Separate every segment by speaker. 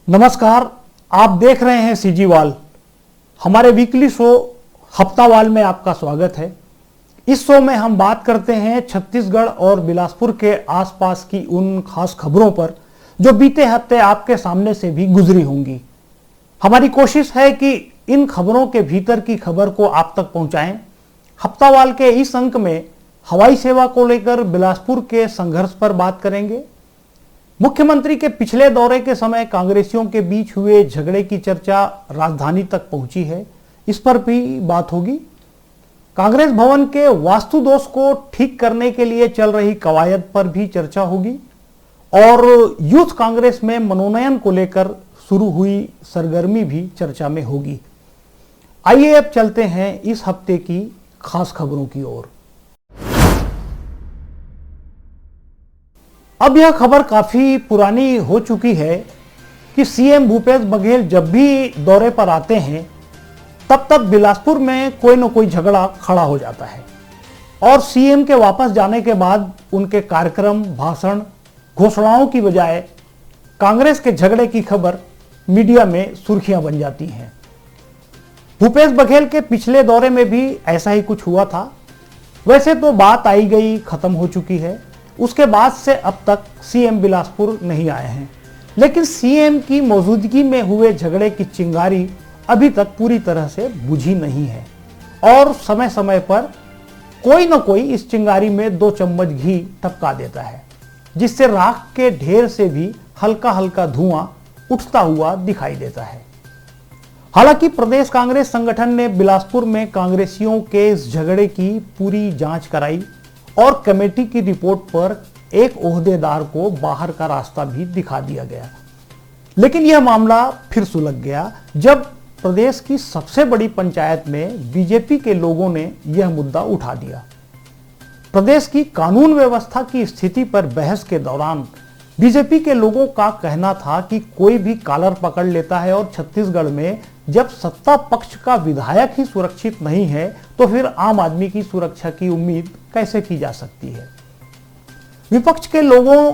Speaker 1: नमस्कार, आप देख रहे हैं सीजीवाल। हमारे वीकली शो हफ्तावाल में आपका स्वागत है। इस शो में हम बात करते हैं छत्तीसगढ़ और बिलासपुर के आसपास की उन खास खबरों पर जो बीते हफ्ते आपके सामने से भी गुजरी होंगी। हमारी कोशिश है कि इन खबरों के भीतर की खबर को आप तक पहुंचाएं। हफ्तावाल के इस अंक में हवाई सेवा को लेकर बिलासपुर के संघर्ष पर बात करेंगे। मुख्यमंत्री के पिछले दौरे के समय कांग्रेसियों के बीच हुए झगड़े की चर्चा राजधानी तक पहुंची है, इस पर भी बात होगी। कांग्रेस भवन के वास्तु दोष को ठीक करने के लिए चल रही कवायद पर भी चर्चा होगी और यूथ कांग्रेस में मनोनयन को लेकर शुरू हुई सरगर्मी भी चर्चा में होगी। आइए अब चलते हैं इस हफ्ते की खास खबरों की ओर। अब यह खबर काफी पुरानी हो चुकी है कि सीएम भूपेश बघेल जब भी दौरे पर आते हैं तब बिलासपुर में कोई न कोई झगड़ा खड़ा हो जाता है और सीएम के वापस जाने के बाद उनके कार्यक्रम, भाषण, घोषणाओं की बजाय कांग्रेस के झगड़े की खबर मीडिया में सुर्खियां बन जाती हैं। भूपेश बघेल के पिछले दौरे में भी ऐसा ही कुछ हुआ था। वैसे तो बात आई गई खत्म हो चुकी है। उसके बाद से अब तक सीएम बिलासपुर नहीं आए हैं, लेकिन सीएम की मौजूदगी में हुए झगड़े की चिंगारी अभी तक पूरी तरह से बुझी नहीं है और समय समय पर कोई न कोई इस चिंगारी में 2 चम्मच घी टपका देता है, जिससे राख के ढेर से भी हल्का हल्का धुआं उठता हुआ दिखाई देता है। हालांकि प्रदेश कांग्रेस संगठन ने बिलासपुर में कांग्रेसियों के इस झगड़े की पूरी जांच कराई और कमेटी की रिपोर्ट पर एक ओहदेदार को बाहर का रास्ता भी दिखा दिया गया। लेकिन यह मामला फिर सुलझ गया जब प्रदेश की सबसे बड़ी पंचायत में बीजेपी के लोगों ने यह मुद्दा उठा दिया। प्रदेश की कानून व्यवस्था की स्थिति पर बहस के दौरान बीजेपी के लोगों का कहना था कि कोई भी कॉलर पकड़ लेता है और छत्तीसगढ़ में जब सत्ता पक्ष का विधायक ही सुरक्षित नहीं है तो फिर आम आदमी की सुरक्षा की उम्मीद कैसे की जा सकती है। विपक्ष के लोगों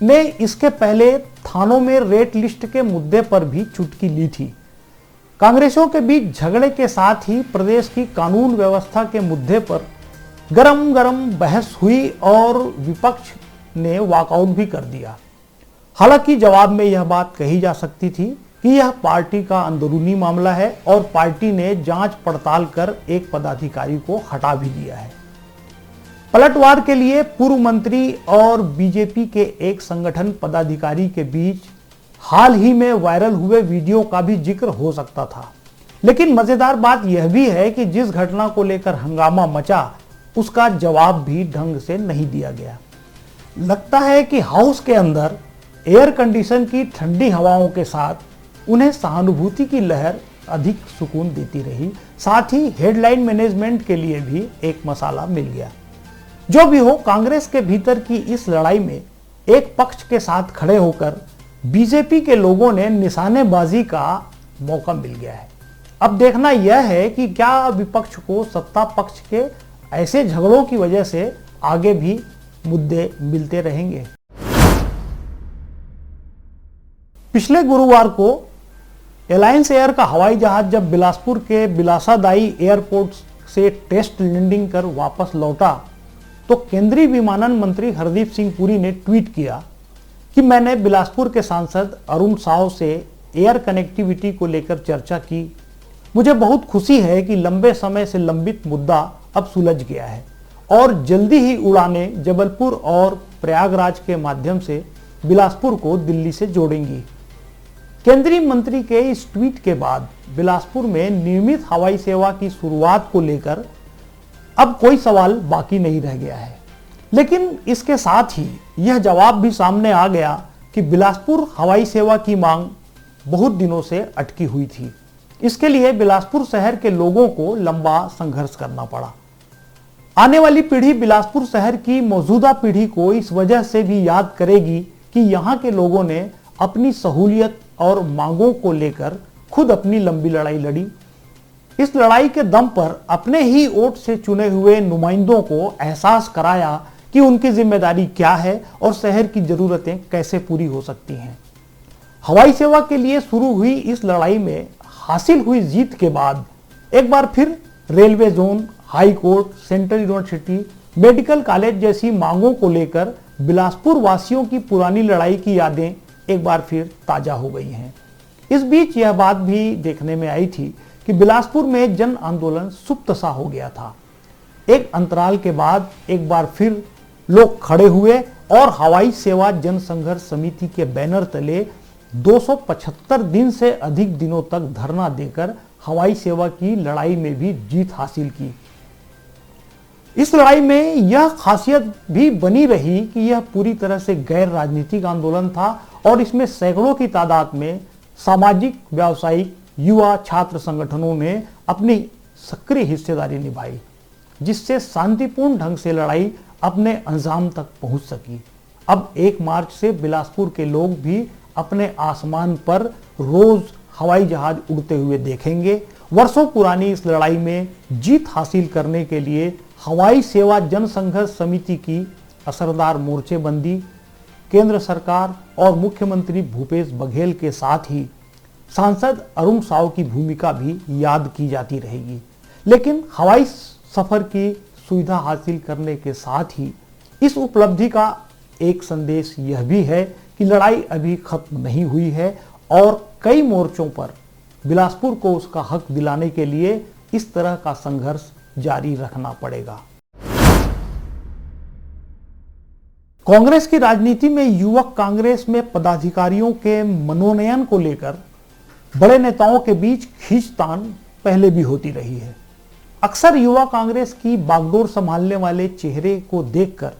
Speaker 1: ने इसके पहले थानों में रेट लिस्ट के मुद्दे पर भी चुटकी ली थी। कांग्रेसियों के बीच झगड़े के साथ ही प्रदेश की कानून व्यवस्था के मुद्दे पर गरम गरम बहस हुई और विपक्ष ने वॉकआउट भी कर दिया। हालांकि जवाब में यह बात कही जा सकती थी कि यह पार्टी का अंदरूनी मामला है और पार्टी ने जांच पड़ताल कर एक पदाधिकारी को हटा भी दिया है। पलटवार के लिए पूर्व मंत्री और बीजेपी के एक संगठन पदाधिकारी के बीच हाल ही में वायरल हुए वीडियो का भी जिक्र हो सकता था। लेकिन मजेदार बात यह भी है कि जिस घटना को लेकर हंगामा मचा उसका जवाब भी ढंग से नहीं दिया गया। लगता है कि हाउस के अंदर एयर कंडीशन की ठंडी हवाओं के साथ उन्हें सहानुभूति की लहर अधिक सुकून देती रही, साथ ही हेडलाइन मैनेजमेंट के लिए भी एक मसाला मिल गया। जो भी हो, कांग्रेस के भीतर की इस लड़ाई में एक पक्ष के साथ खड़े होकर बीजेपी के लोगों ने निशानेबाजी का मौका मिल गया है। अब देखना यह है कि क्या विपक्ष को सत्ता पक्ष के ऐसे झगड़ों की वजह से आगे भी मुद्दे मिलते रहेंगे। पिछले गुरुवार को एलायंस एयर का हवाई जहाज जब बिलासपुर के बिलासादाई एयरपोर्ट से टेस्ट लैंडिंग कर वापस लौटा तो केंद्रीय विमानन मंत्री हरदीप सिंह पुरी ने ट्वीट किया कि मैंने बिलासपुर के सांसद अरुण साव से एयर कनेक्टिविटी को लेकर चर्चा की। मुझे बहुत खुशी है कि लंबे समय से लंबित मुद्दा अब सुलझ गया है और जल्दी ही उड़ानें जबलपुर और प्रयागराज के माध्यम से बिलासपुर को दिल्ली से जोड़ेंगी। केंद्रीय मंत्री के इस ट्वीट के बाद बिलासपुर में नियमित हवाई सेवा की शुरुआत को लेकर अब कोई सवाल बाकी नहीं रह गया है। लेकिन इसके साथ ही यह जवाब भी सामने आ गया कि बिलासपुर हवाई सेवा की मांग बहुत दिनों से अटकी हुई थी। इसके लिए बिलासपुर शहर के लोगों को लंबा संघर्ष करना पड़ा। आने वाली पीढ़ी बिलासपुर शहर की मौजूदा पीढ़ी को इस वजह से भी याद करेगी कि यहाँ के लोगों ने अपनी सहूलियत और मांगों को लेकर खुद अपनी लंबी लड़ाई लड़ी। इस लड़ाई के दम पर अपने ही वोट से चुने हुए नुमाइंदों को एहसास कराया कि उनकी जिम्मेदारी क्या है और शहर की जरूरतें कैसे पूरी हो सकती हैं। हवाई सेवा के लिए शुरू हुई इस लड़ाई में हासिल हुई जीत के बाद एक बार फिर railway zone, high court, central university, medical college जैसी मांगों को लेकर बिलासपुर वासियों की पुरानी लड़ाई की यादें एक बार फिर ताजा हो गई हैं। इस बीच यह बात भी देखने में आई थी कि बिलासपुर में जन आंदोलन सुप्त सा हो गया था। एक अंतराल के बाद एक बार फिर लोग खड़े हुए और हवाई सेवा जन संघर्ष समिति के बैनर तले 275 दिन से अधिक दिनों तक धरना देकर हवाई सेवा की लड़ाई में भी जीत हासिल की। इस लड़ाई में यह खासियत भी बनी रही कि यह पूरी तरह से गैर राजनीतिक आंदोलन था और इसमें सैकड़ों की तादाद में सामाजिक, व्यावसायिक, युवा, छात्र संगठनों ने अपनी सक्रिय हिस्सेदारी निभाई, जिससे शांतिपूर्ण ढंग से लड़ाई अपने अंजाम तक पहुंच सकी। अब 1 मार्च से बिलासपुर के लोग भी अपने आसमान पर रोज हवाई जहाज उड़ते हुए देखेंगे। वर्षों पुरानी इस लड़ाई में जीत हासिल करने के लिए हवाई सेवा जन संघर्ष समिति की असरदार मोर्चेबंदी, केंद्र सरकार और मुख्यमंत्री भूपेश बघेल के साथ ही सांसद अरुण साव की भूमिका भी याद की जाती रहेगी। लेकिन हवाई सफर की सुविधा हासिल करने के साथ ही इस उपलब्धि का एक संदेश यह भी है कि लड़ाई अभी खत्म नहीं हुई है और कई मोर्चों पर बिलासपुर को उसका हक दिलाने के लिए इस तरह का संघर्ष जारी रखना पड़ेगा। कांग्रेस की राजनीति में युवक कांग्रेस में पदाधिकारियों के मनोनयन को लेकर बड़े नेताओं के बीच खींचतान पहले भी होती रही है। अक्सर युवा कांग्रेस की बागडोर संभालने वाले चेहरे को देखकर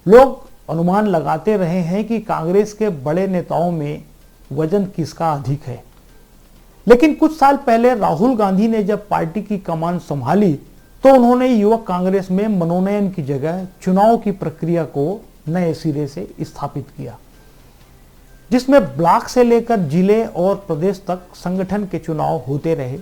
Speaker 1: लोग अनुमान लगाते रहे हैं कि कांग्रेस के बड़े नेताओं में वजन किसका अधिक है। लेकिन कुछ साल पहले राहुल गांधी ने जब पार्टी की कमान संभाली तो उन्होंने युवक कांग्रेस में मनोनयन की जगह चुनाव की प्रक्रिया को नए सिरे से स्थापित किया, जिसमें ब्लॉक से लेकर जिले और प्रदेश तक संगठन के चुनाव होते रहे।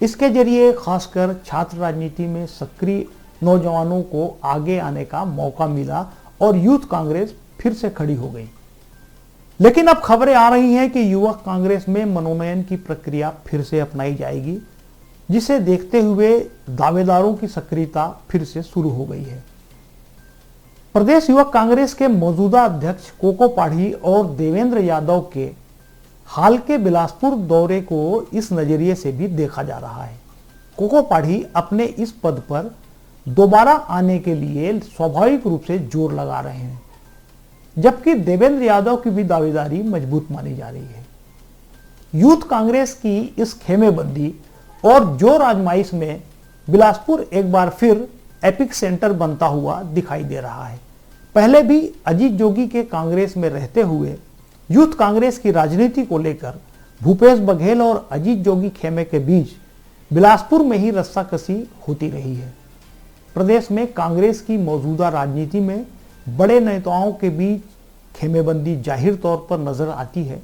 Speaker 1: इसके जरिए खासकर छात्र राजनीति में सक्रिय नौजवानों को आगे आने का मौका मिला और यूथ कांग्रेस फिर से खड़ी हो गई। लेकिन अब खबरें आ रही हैं कि युवक कांग्रेस में मनोनयन की प्रक्रिया फिर से अपनाई जाएगी, जिसे देखते हुए दावेदारों की सक्रियता फिर से शुरू हो गई है। प्रदेश युवक कांग्रेस के मौजूदा अध्यक्ष कोको पाढ़ी और देवेंद्र यादव के हाल के बिलासपुर दौरे को इस नजरिए से भी देखा जा रहा है। कोको पाढ़ी अपने इस पद पर दोबारा आने के लिए स्वाभाविक रूप से जोर लगा रहे हैं, जबकि देवेंद्र यादव की भी दावेदारी मजबूत मानी जा रही है। यूथ कांग्रेस की इस खेमेबंदी और जोर आजमाइश में बिलासपुर एक बार फिर एपिक सेंटर बनता हुआ दिखाई दे रहा है। पहले भी अजीत जोगी के कांग्रेस में रहते हुए यूथ कांग्रेस की राजनीति को लेकर भूपेश बघेल और अजीत जोगी खेमे के बीच बिलासपुर में ही रस्साकसी होती रही है। प्रदेश में कांग्रेस की मौजूदा राजनीति में बड़े नेताओं के बीच खेमेबंदी जाहिर तौर पर नजर आती है।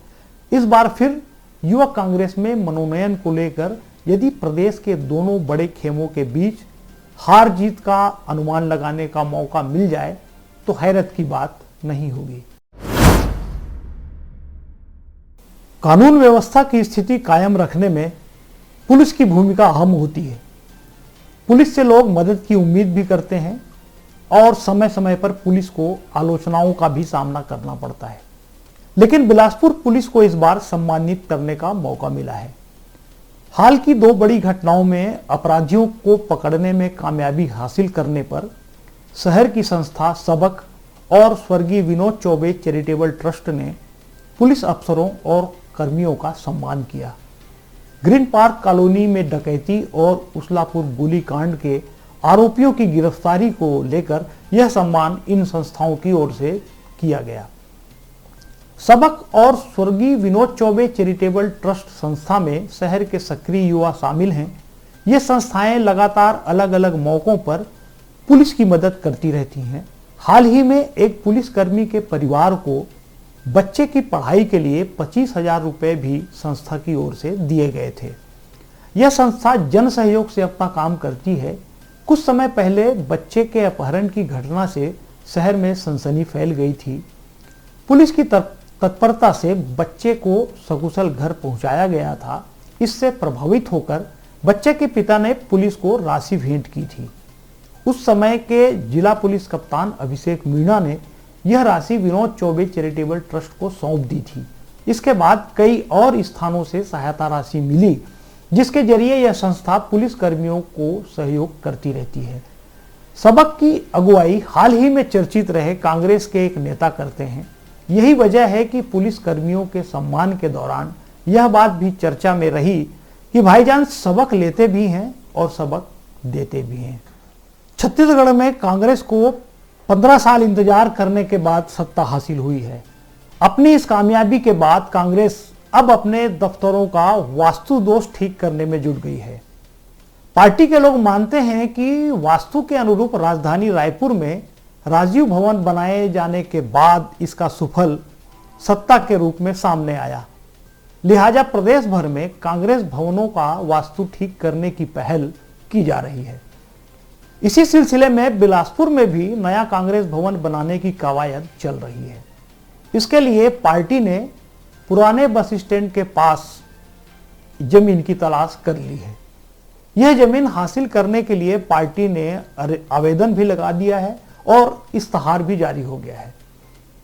Speaker 1: इस बार फिर युवक कांग्रेस में मनोनयन को लेकर यदि प्रदेश के दोनों बड़े खेमों के बीच हार जीत का अनुमान लगाने का मौका मिल जाए तो हैरत की बात नहीं होगी। कानून व्यवस्था की स्थिति कायम रखने में पुलिस की भूमिका अहम होती है। पुलिस से लोग मदद की उम्मीद भी करते हैं और समय समय पर पुलिस को आलोचनाओं का भी सामना करना पड़ता है। लेकिन बिलासपुर पुलिस को इस बार सम्मानित करने का मौका मिला है। हाल की 2 बड़ी घटनाओं में अपराधियों को पकड़ने में कामयाबी हासिल करने पर शहर की संस्था सबक और स्वर्गीय विनोद चौबे चैरिटेबल ट्रस्ट ने पुलिस अफसरों और कर्मियों का सम्मान किया। ग्रीन पार्क कॉलोनी में डकैती और उसलापुर गोलीकांड के आरोपियों की गिरफ्तारी को लेकर यह सम्मान इन संस्थाओं की ओर से किया गया। सबक और स्वर्गीय विनोद चौबे चैरिटेबल ट्रस्ट संस्था में शहर के सक्रिय युवा शामिल हैं। ये संस्थाएं लगातार अलग अलग मौकों पर पुलिस की मदद करती रहती हैं। हाल ही में एक पुलिसकर्मी के परिवार को बच्चे की पढ़ाई के लिए 25,000 रुपए भी संस्था की ओर से दिए गए थे। यह संस्था जन सहयोग से अपना काम करती है। कुछ समय पहले बच्चे के अपहरण की घटना से शहर में सनसनी फैल गई थी। पुलिस की तत्परता से बच्चे को सकुशल घर पहुंचाया गया था, इससे प्रभावित होकर बच्चे के पिता ने पुलिस को राशि भेंट की थी। उस समय के जिला पुलिस कप्तान अभिषेक मीणा ने यह राशि विनोद चौबे चैरिटेबल ट्रस्ट को सौंप दी थी। इसके बाद कई और स्थानों से सहायता राशि मिली, जिसके जरिए यह संस्था पुलिस कर्मियों को सहयोग करती रहती है। सबक की अगुवाई हाल ही में चर्चित रहे कांग्रेस के एक नेता करते हैं। यही वजह है कि पुलिस कर्मियों के सम्मान के दौरान यह बात भी चर्चा में रही कि भाईजान सबक लेते भी हैं और सबक देते भी हैं। छत्तीसगढ़ में कांग्रेस को 15 साल इंतजार करने के बाद सत्ता हासिल हुई है। अपनी इस कामयाबी के बाद कांग्रेस अब अपने दफ्तरों का वास्तु दोष ठीक करने में जुट गई है। पार्टी के लोग मानते हैं कि वास्तु के अनुरूप राजधानी रायपुर में राजीव भवन बनाए जाने के बाद इसका सुफल सत्ता के रूप में सामने आया। लिहाजा प्रदेश भर में कांग्रेस भवनों का वास्तु ठीक करने की पहल की जा रही है। इसी सिलसिले में बिलासपुर में भी नया कांग्रेस भवन बनाने की कवायद चल रही है। इसके लिए पार्टी ने पुराने बस स्टैंड के पास जमीन की तलाश कर ली है। यह जमीन हासिल करने के लिए पार्टी ने आवेदन भी लगा दिया है और इश्तहार भी जारी हो गया है,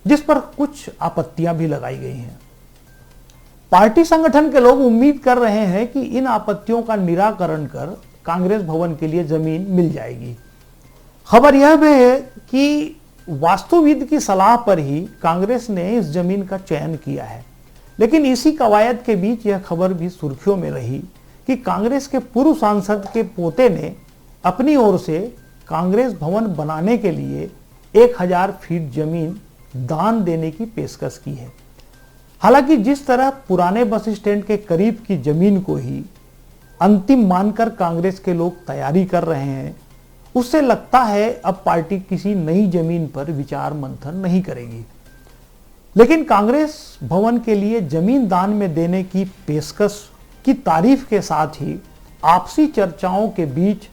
Speaker 1: जिस पर कुछ आपत्तियां भी लगाई गई हैं। पार्टी संगठन के लोग उम्मीद कर रहे हैं कि इन आपत्तियों का निराकरण कर कांग्रेस भवन के लिए जमीन मिल जाएगी। खबर यह भी है कि वास्तुविद की सलाह पर ही कांग्रेस ने इस जमीन का चयन किया है। लेकिन इसी कवायद के बीच यह खबर भी सुर्खियों में रही कि कांग्रेस के पूर्व सांसद के पोते ने अपनी ओर से कांग्रेस भवन बनाने के लिए 1000 फीट जमीन दान देने की पेशकश की है। हालांकि जिस तरह पुराने बस स्टैंड के करीब की जमीन को ही अंतिम मानकर कांग्रेस के लोग तैयारी कर रहे हैं, उससे लगता है अब पार्टी किसी नई जमीन पर विचार मंथन नहीं करेगी। लेकिन कांग्रेस भवन के लिए जमीन दान में देने की पेशकश की तारीफ के साथ ही आपसी चर्चाओं के बीच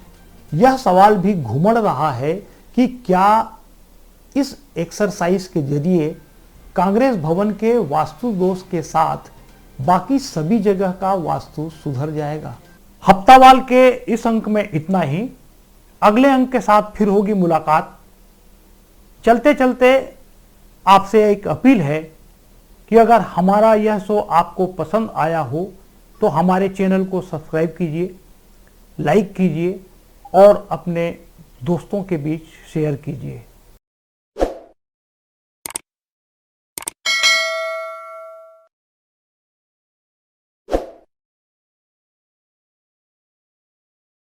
Speaker 1: यह सवाल भी घुमड़ रहा है कि क्या इस एक्सरसाइज के जरिए कांग्रेस भवन के वास्तु दोष के साथ बाकी सभी जगह का वास्तु सुधर जाएगा। हफ्तावाल के इस अंक में इतना ही। अगले अंक के साथ फिर होगी मुलाकात। चलते चलते आपसे एक अपील है कि अगर हमारा यह शो आपको पसंद आया हो तो हमारे चैनल को सब्सक्राइब कीजिए, लाइक कीजिए और अपने दोस्तों के बीच शेयर कीजिए।